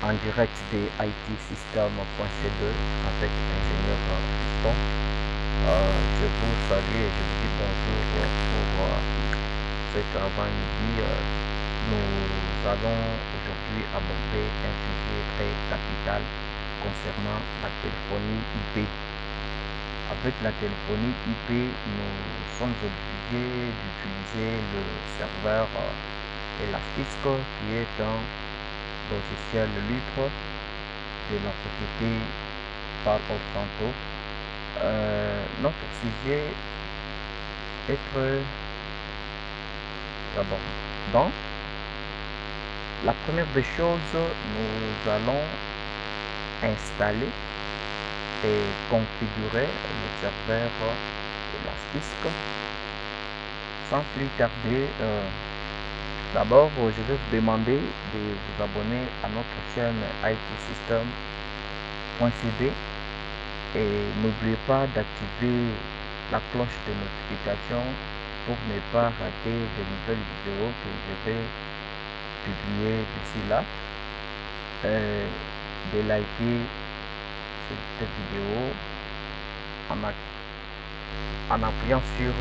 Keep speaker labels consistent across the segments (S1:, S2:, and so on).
S1: en direct des IT System.c2 avec ingénieur Fiston. Je vous salue et je vous dis bonjour pour cet avant-midi. Nous allons aujourd'hui aborder un sujet très capital concernant la téléphonie IP. Avec la téléphonie IP, nous sommes obligés d'utiliser le serveur Elastic, qui est un logiciel libre de la société Palo Santo. Notre sujet est très abordant. La première des choses, nous allons installer et configurer le serveur Elastic. Sans plus tarder, d'abord, je vais vous demander de vous abonner à notre chaîne IT System.cd et n'oubliez pas d'activer la cloche de notification pour ne pas rater de nouvelles vidéos que je vais publier d'ici là. De liker cette vidéo en appuyant sur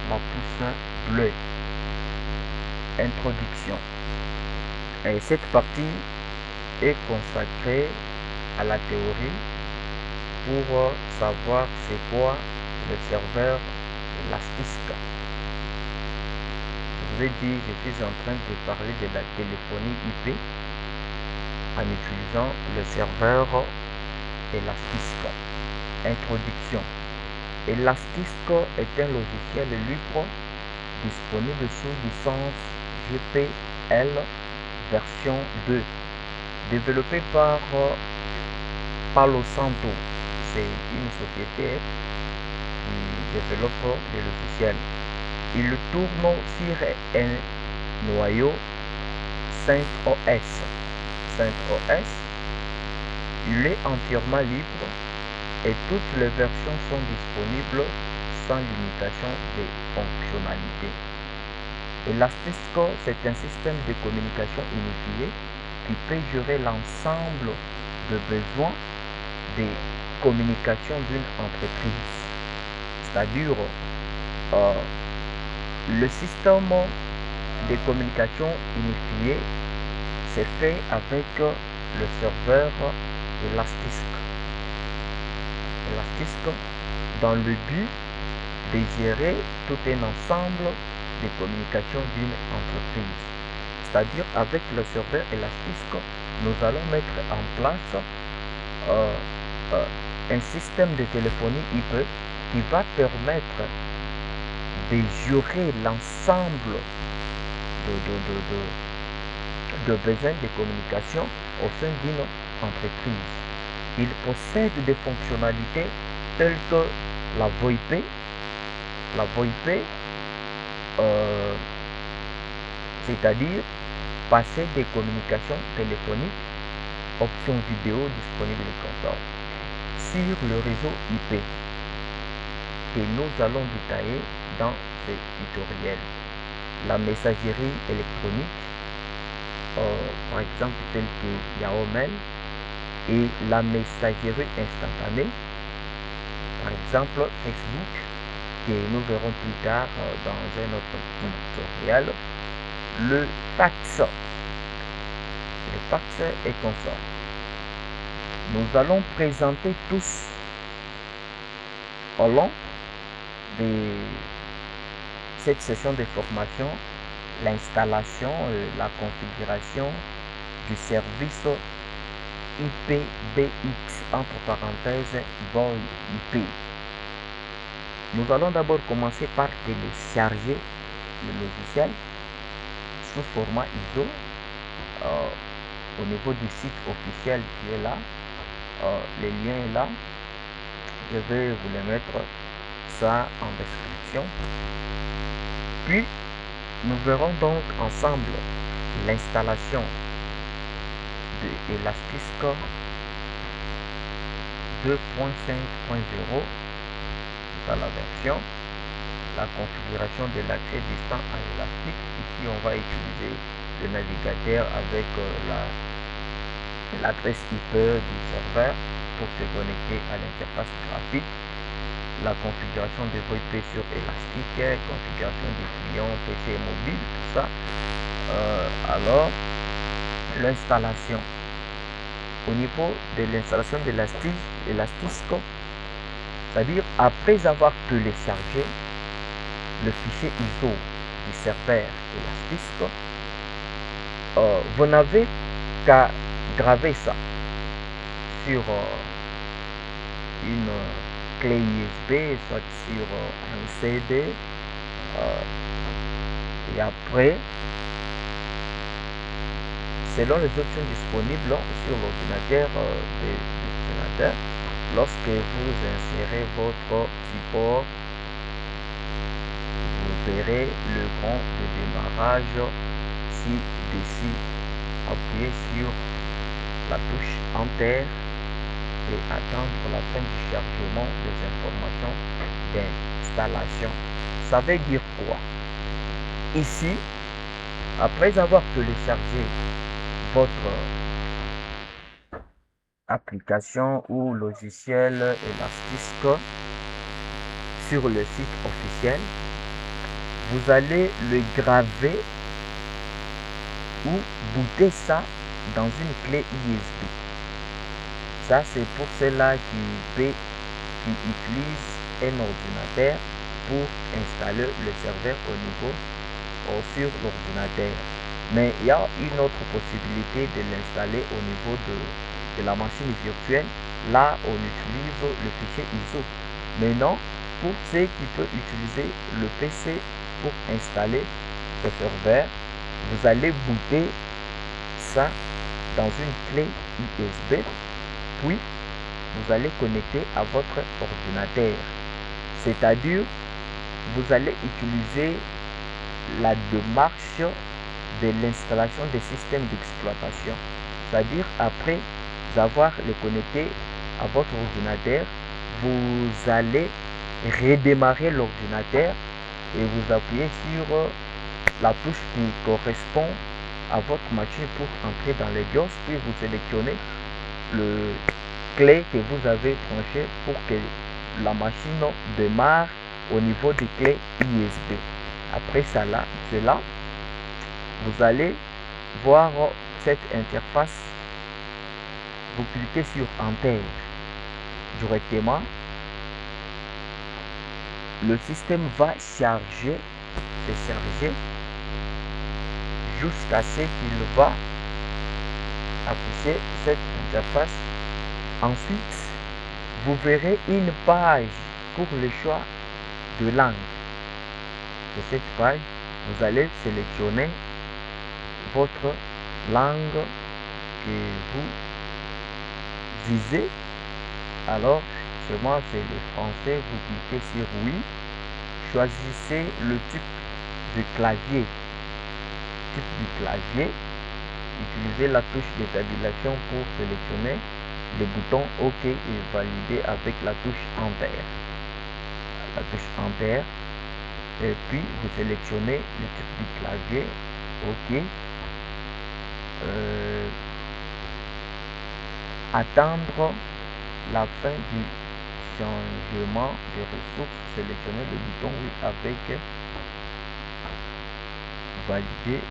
S1: la touche bleue. Introduction. Et cette partie est consacrée à la théorie pour savoir c'est quoi le serveur Elastic. Je vous ai dit, je suis en train de parler de la téléphonie IP en utilisant le serveur Elastic. Introduction. Elastic est un logiciel libre disponible sous licence GPL version 2, développé par Palo Santo. C'est une société qui développe des logiciels. Il tourne sur un noyau CentOS. CentOS, il est entièrement libre et toutes les versions sont disponibles sans limitation de fonctionnalité. Elastic, c'est un système de communication unifié qui peut gérer l'ensemble de besoins de communication d'une entreprise. C'est-à-dire, le système de communication unifié c'est fait avec le serveur Elastic. Elastic dans le but de gérer tout un ensemble de communication d'une entreprise. C'est-à-dire avec le serveur Elastic, nous allons mettre en place un système de téléphonie IP qui va permettre de gérer l'ensemble de besoins de communication au sein d'une entreprise. Il possède des fonctionnalités telles que la VoIP. La VoIP, c'est-à-dire passer des communications téléphoniques, options vidéo disponibles et consorts, sur le réseau IP que nous allons détailler dans ce tutoriel. La messagerie électronique, par exemple telle que Yahoo Mail, et la messagerie instantanée, par exemple Facebook, que nous verrons plus tard dans un autre tutoriel, le fax et consorts. Nous allons présenter tous au long de cette session de formation l'installation et la configuration du service IPBX entre parenthèses VoIP. Nous allons d'abord commencer par télécharger le logiciel sous format ISO au niveau du site officiel qui est là. Le lien est là. Je vais vous le mettre ça en description. Puis nous verrons donc ensemble l'installation de Elastic 2.5.0 dans la version, la configuration de l'accès distant à Elastic. Ici on va utiliser le navigateur avec l'adresse IP du serveur pour se connecter à l'interface graphique, la configuration de VoIP sur Elastic, configuration des clients PC et mobile, tout ça. Alors, l'installation. Au niveau de l'installation de Elastic, c'est-à-dire après avoir téléchargé le fichier ISO du serveur Elastic, vous n'avez qu'à graver ça sur une clé USB, soit sur un CD, et après, selon les options disponibles sur l'ordinateur des destinataires, lorsque vous insérez votre support, vous verrez le grand de démarrage ci-dessus. Appuyez sur la touche Enter et attendre la fin du chargement des informations d'installation. Ça veut dire quoi? Ici, après avoir téléchargé votre application ou logiciel Elastic sur le site officiel, vous allez le graver ou booter ça dans une clé USB. Ça, c'est pour ceux-là qui utilisent un ordinateur pour installer le serveur au niveau sur l'ordinateur. Mais il y a une autre possibilité de l'installer au niveau de la machine virtuelle. Là, on utilise le fichier ISO. Maintenant, pour ceux qui peuvent utiliser le PC pour installer le serveur, vous allez booter ça dans une clé USB, puis vous allez connecter à votre ordinateur. C'est-à-dire, vous allez utiliser la démarche de l'installation des systèmes d'exploitation. C'est-à-dire, après avoir le connecté à votre ordinateur, vous allez redémarrer l'ordinateur et vous appuyez sur la touche qui correspond à votre machine pour entrer dans les BIOS, puis vous sélectionnez le clé que vous avez branché pour que la machine démarre au niveau des clés USB. Après cela, vous allez voir cette interface. Vous cliquez sur Enter. Directement, le système va charger jusqu'à ce qu'il va afficher cette interface. Ensuite, vous verrez une page pour le choix de langue. De cette page, vous allez sélectionner votre langue que vous visez. Alors, chez moi, c'est le français. Vous cliquez sur oui. Choisissez le type de clavier. Utilisez la touche de tabulation pour sélectionner le bouton OK et valider avec la touche Enter. La touche Enter. Et puis, vous sélectionnez le type du clavier. OK. Attendre la fin du changement de ressources. Sélectionnez le bouton oui avec valider